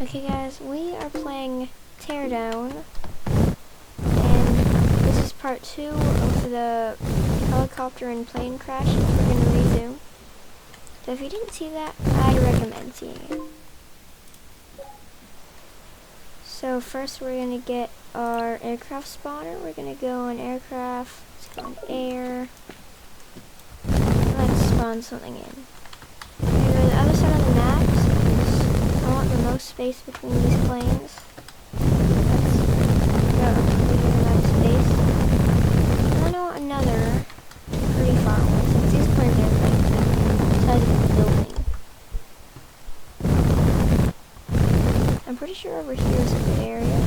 Okay guys, we are playing Teardown, and this is part 2 of the helicopter and plane crashes. We're going to resume. So if you didn't see that, I'd recommend seeing it. So first we're going to get our aircraft spawner. We're going to go on aircraft, let's go on air, let's spawn something in. We're going to go to the other side of the map, since I want the most space between these planes. That's got a pretty good amount of space. And then I want another pretty far away, since these planes are like the size of a building. I'm pretty sure over here is a good area.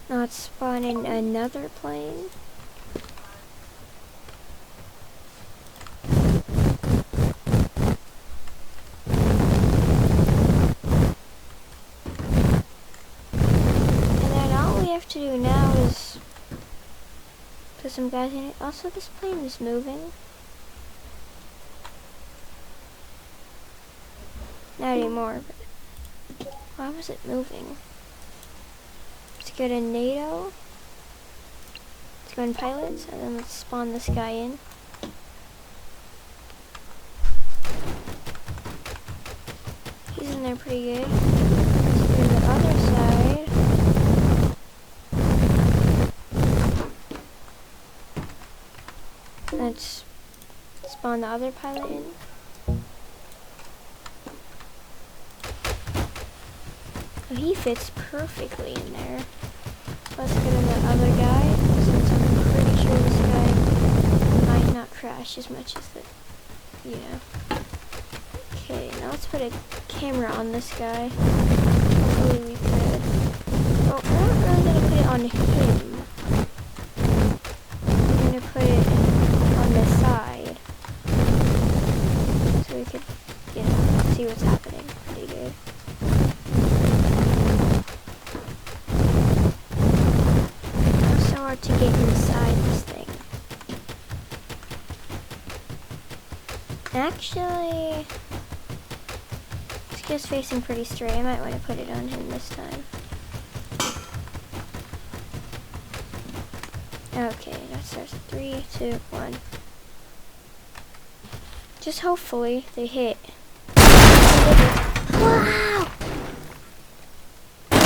Now let's spawn in another plane. To do now is put some guys in it. Also, this plane is moving. Not anymore, but why was it moving? Let's go to NATO. Let's go in pilots, and then let's spawn this guy in. He's in there pretty good. Let's go to the other side. Let's spawn the other pilot in. Oh, he fits perfectly in there. Let's get in the other guy, since I'm pretty sure this guy might not crash as much as the, Okay, now let's put a camera on this guy. Hopefully we could. Oh, we're not really gonna put it on him. We're gonna put it on the side, so we could, see what's happening pretty good. It's so hard to get inside this thing. Actually, this guy's facing pretty straight. I might want to put it on him this time. Okay, that starts at 3, 2, 1. Just hopefully they hit. Wow! I'm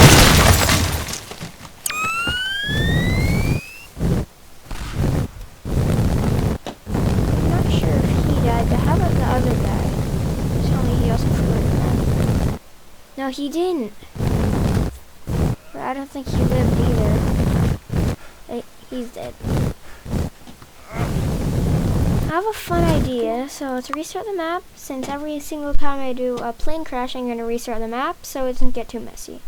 not sure if he died, but how about the other guy? Tell me he also flew into that. No, he didn't. But I don't think he lived either. He's dead. I have a fun idea, so to restart the map, since every single time I do a plane crash, I'm going to restart the map so it doesn't get too messy.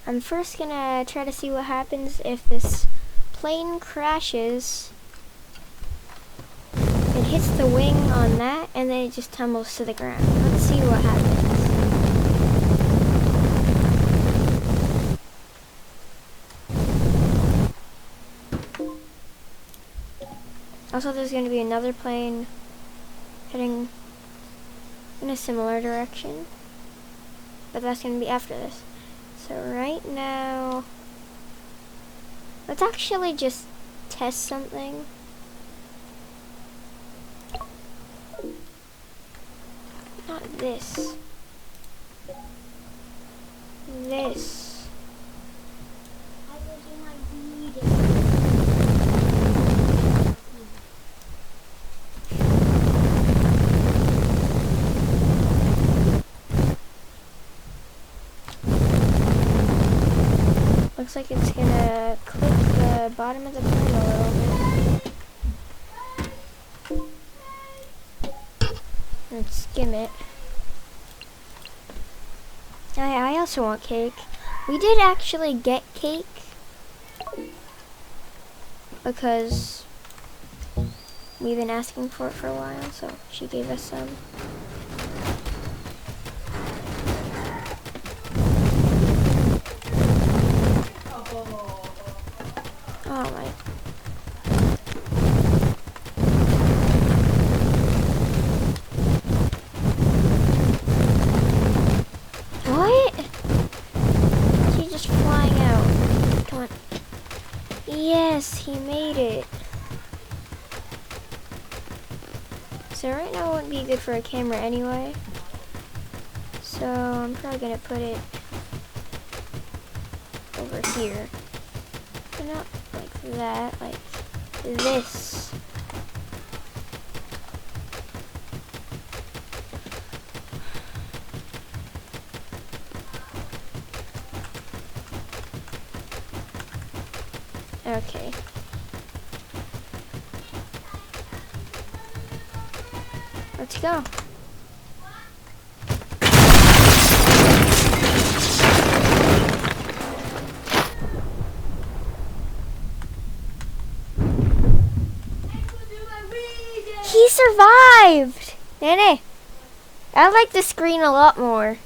I'm first going to try to see what happens if this plane crashes. It hits the wing on that, and then it just tumbles to the ground. Let's see what happens. Also, there's going to be another plane heading in a similar direction, but that's going to be after this. So right now, let's actually just test something. Not this. This. Looks like it's gonna clip the bottom of the plane a little bit. Let's skim it. I also want cake. We did actually get cake because we've been asking for it for a while, so she gave us some. Oh my. Yes, he made it. So right now it wouldn't be good for a camera anyway. So I'm probably gonna put it over here. But not like that, like this. Okay. Let's go. He survived! Nene, I like the screen a lot more.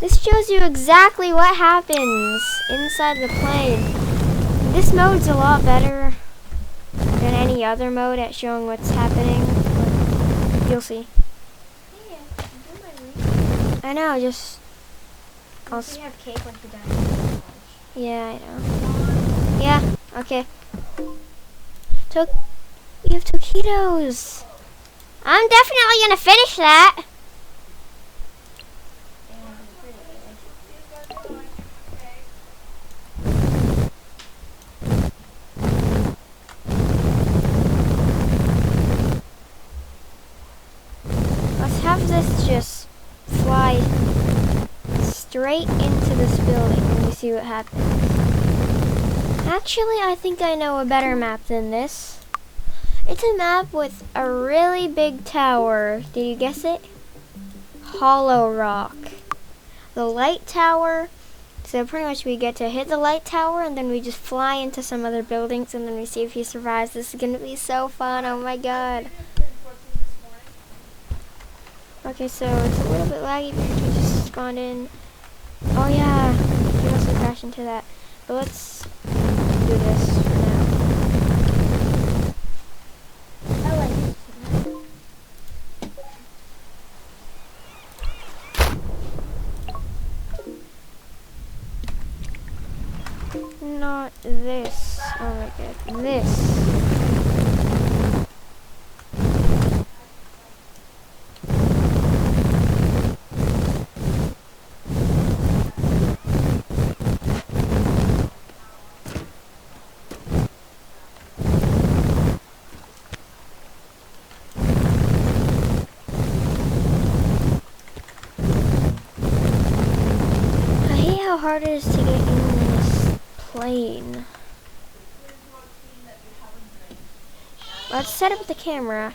This shows you exactly what happens inside the plane. This mode's a lot better than any other mode at showing what's happening. But you'll see. I know, just... You have cake like the dinosaurs. Yeah, I know. Yeah, okay. You have taquitos. I'm definitely gonna finish that. Let's have this just fly straight into this building and we see what happens. Actually, I think I know a better map than this. It's a map with a really big tower. Did you guess it? Hollow Rock. The light tower. So pretty much we get to hit the light tower and then we just fly into some other buildings and then we see if he survives. This is going to be so fun. Oh my god. Okay, so it's a little bit laggy because we just spawned in. Oh yeah, he must have crashed into that. But let's do this for now. I like this. Not this. Oh my god, this. How hard it is to get in this plane. Let's set up the camera.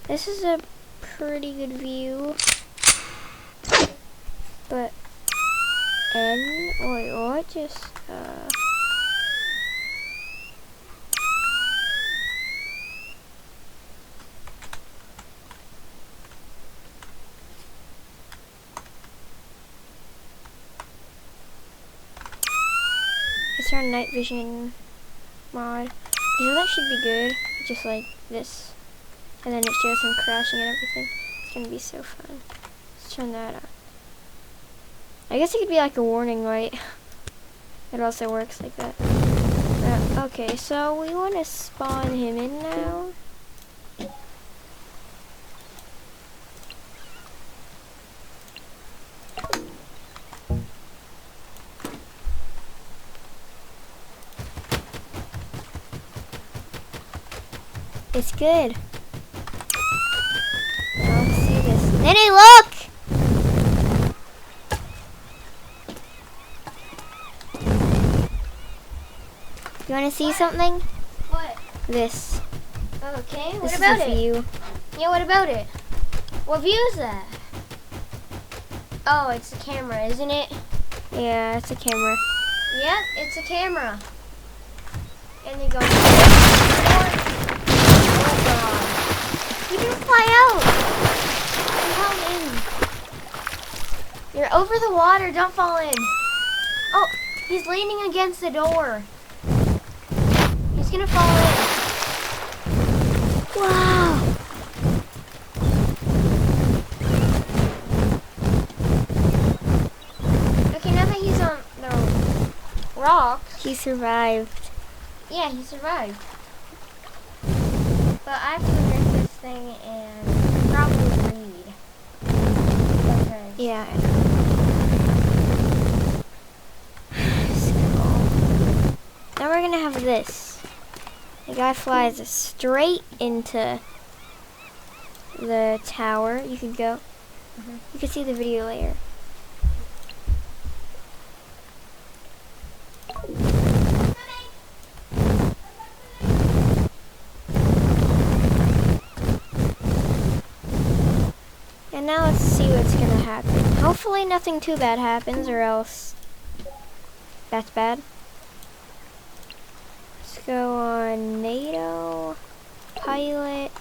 This is a pretty good view. But wait, what? Just let's run night vision mod. So that should be good. Just like this. And then it shows him crashing and everything. It's gonna be so fun. Let's turn that on. I guess it could be like a warning light. It also works like that. Okay, so we want to spawn him in now. It's good. Now let's see this. Nene, look! You want to see something? What? This. Okay, what This about is a it? view. Yeah, what about it? What view is that? Oh, it's the camera, isn't it? Yeah, it's a camera. Yep, it's a camera. And you go. Oh god. You didn't fly out. You held in. You're over the water, don't fall in. Oh, he's leaning against the door. He's gonna fall in. Wow! Okay, now that he's on the rocks. He survived. Yeah, he survived. But I have to drink this thing and probably read. Okay. Yeah, I know. Skull. Now we're gonna have this. The guy flies straight into the tower. You could go. You can see the video later. And now let's see what's gonna happen. Hopefully nothing too bad happens, or else that's bad. Let's go on NATO, pilot.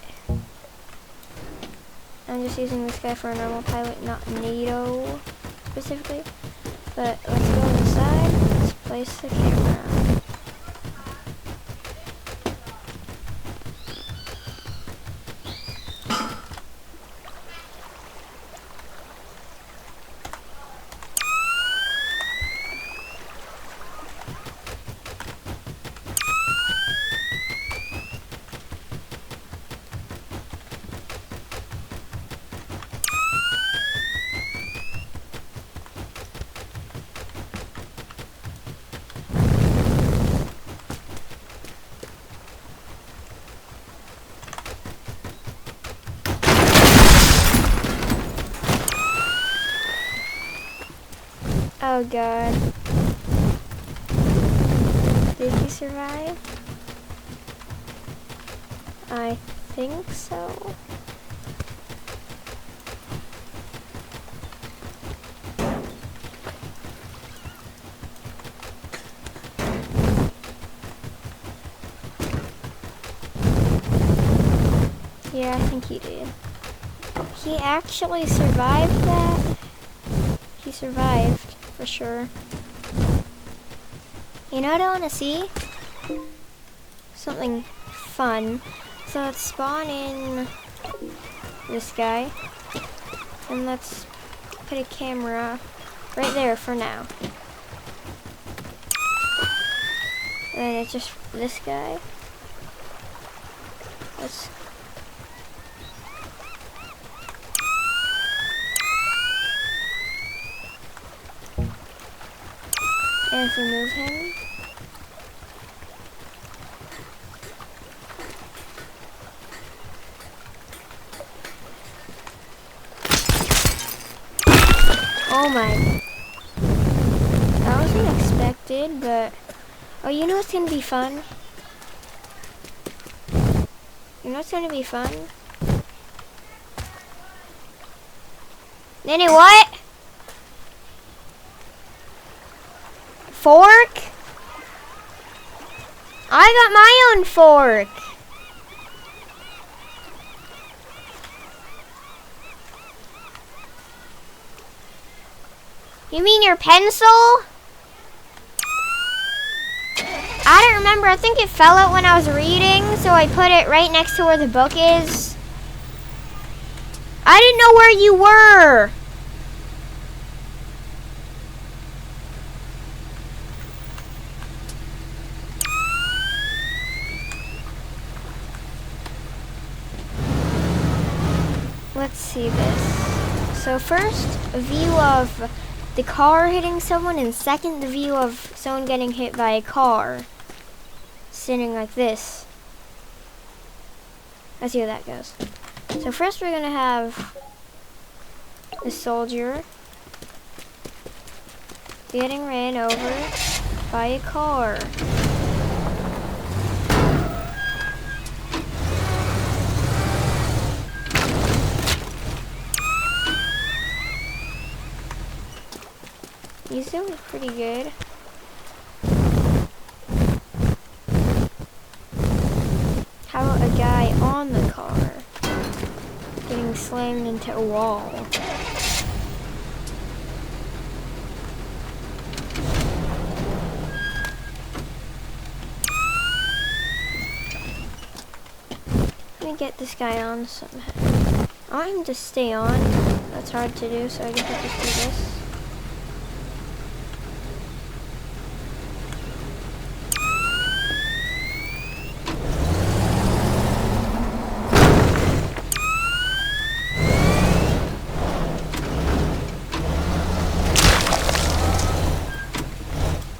I'm just using this guy for a normal pilot, not NATO specifically. But let's go inside. Let's place the camera. Oh god. Did he survive? I think so. Yeah, I think he did. He actually survived that. He survived, for sure. You know what I want to see? Something fun. So let's spawn in this guy. And let's put a camera right there for now. And then it's just this guy. Let's and if we move him, oh my, that was unexpected, but oh, you know what's gonna be fun? You know what's gonna be fun? Nanny, what? Fork? I got my own fork. You mean your pencil? I don't remember. I think it fell out when I was reading, so I put it right next to where the book is. I didn't know where you were. Let's see this. So first, a view of the car hitting someone, and second, the view of someone getting hit by a car. Sitting like this. Let's see how that goes. So first we're gonna have the soldier getting ran over by a car. He's doing pretty good. How about a guy on the car getting slammed into a wall? I me get this guy on somehow. I want him to stay on. That's hard to do, so I guess I'll just do this.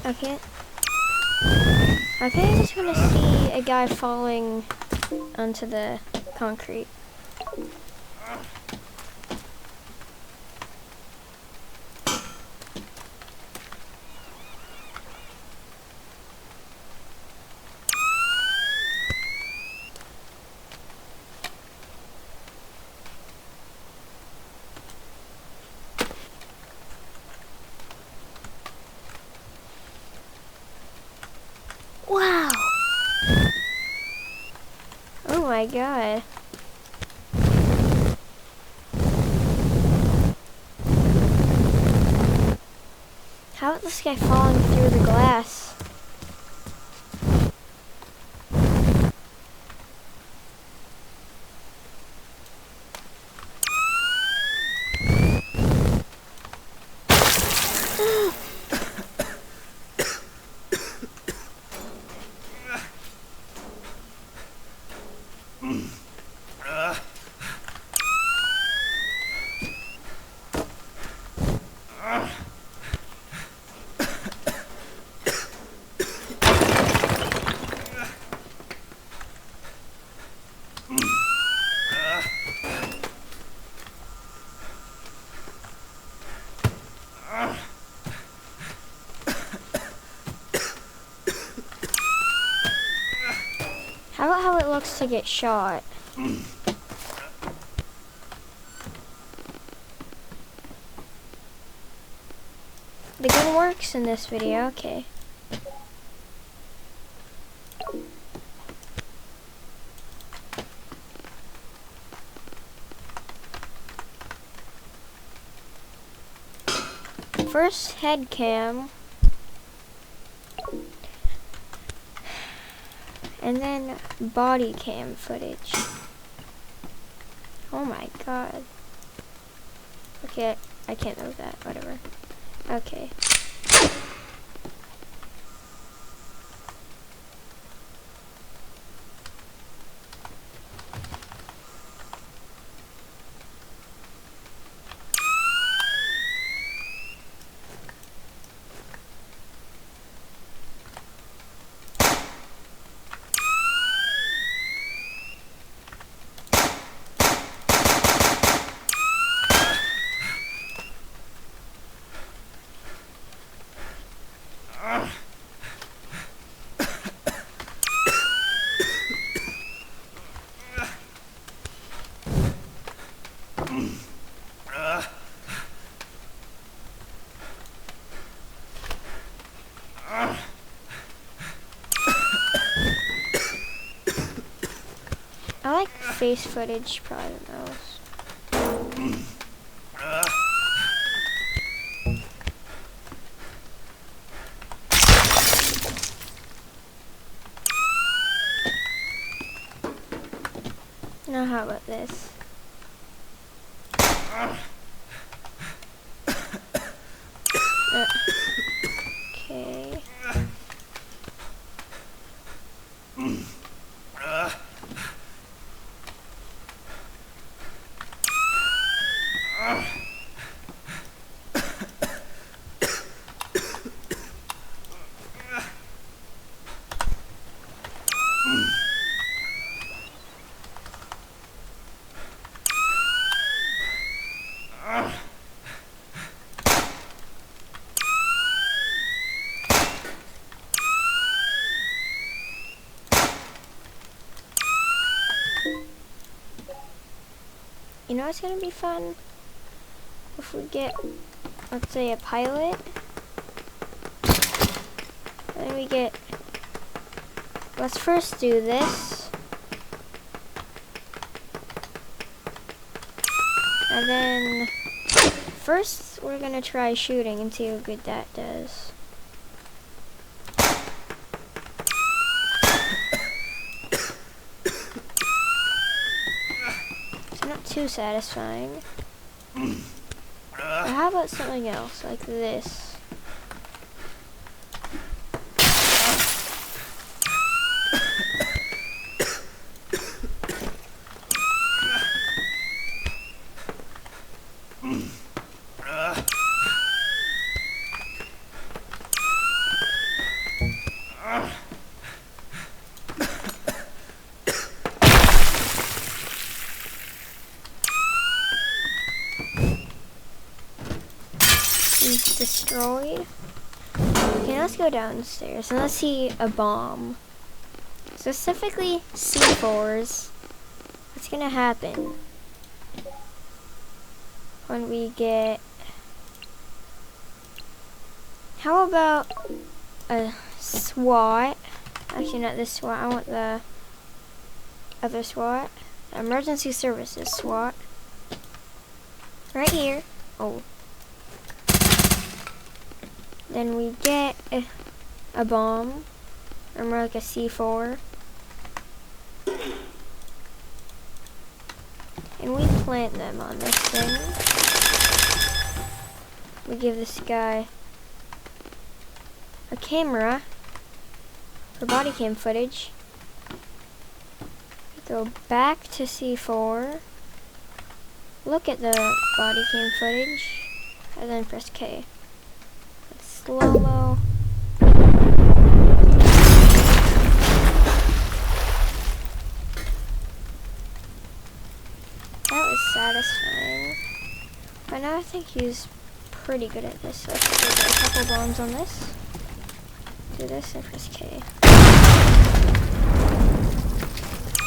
Okay. Okay, I just want to see a guy falling onto the concrete. Wow! Oh my god. How is this guy falling through the glass? How about how it looks to get shot? The gun works in this video, okay. First head cam. And then body cam footage. Oh my god. Okay, I can't know that, whatever. Okay. I like face footage probably the most. Now how about this? Okay. You know what's gonna be fun? If we get, let's say, a pilot, and we get, let's first do this, and then first we're gonna try shooting and see how good that does. too satisfying. Or how about something else, like this? He's destroyed. Okay, let's go downstairs and let's see a bomb. Specifically C4s. What's gonna happen when we get... How about a SWAT? Actually, not this SWAT. I want the other SWAT. Emergency Services SWAT. Right here. Oh. Then we get a bomb, or more like a C4. And we plant them on this thing. We give this guy a camera for body cam footage. We go back to C4. Look at the body cam footage, and then press K. Slow-mo. That was satisfying. But now I think he's pretty good at this. So let's put a couple bombs on this. Do this and press K.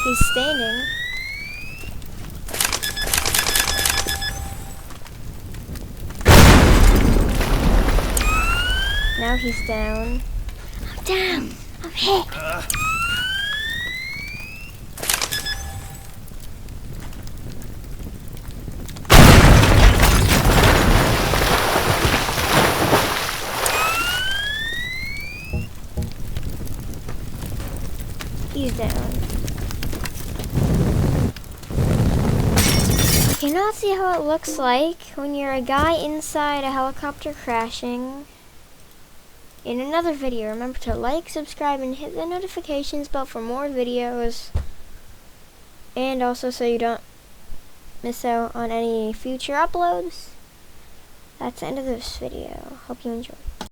He's standing. Now he's down. I'm down. I'm hit. He's down. Okay, now let's see how it looks like when you're a guy inside a helicopter crashing. In another video, remember to like, subscribe, and hit the notifications bell for more videos. And also so you don't miss out on any future uploads. That's the end of this video. Hope you enjoyed.